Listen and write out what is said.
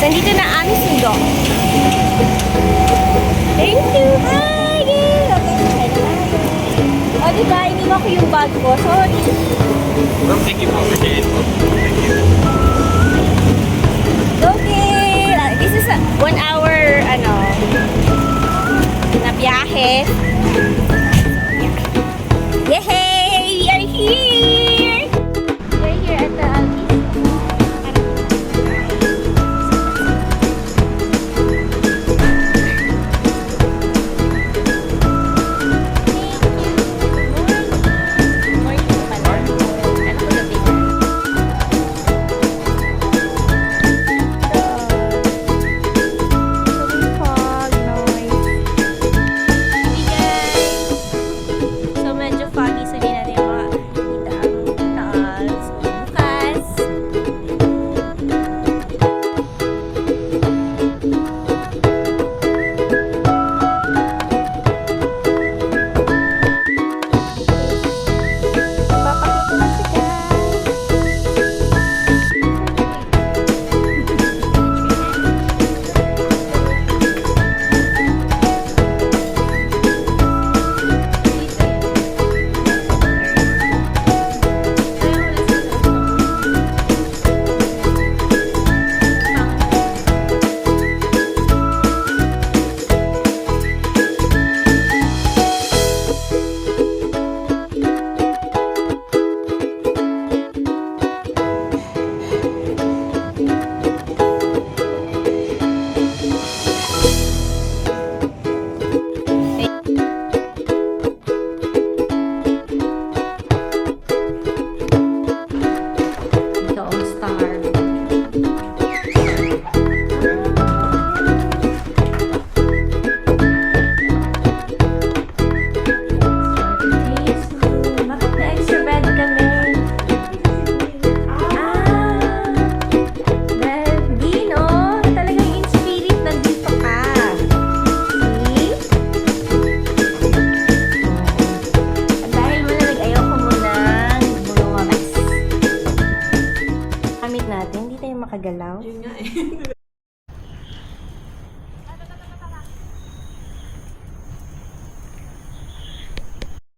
Nandito na ang aming sundo. Thank you! Hi! O, diba? Iniwan ko yung bag ko. Sorry. Thank you po. Appreciate po. Thank you. Okay! This is a 1 hour, na biyahe. Yay! We are here! We are here at the Yun nga eh.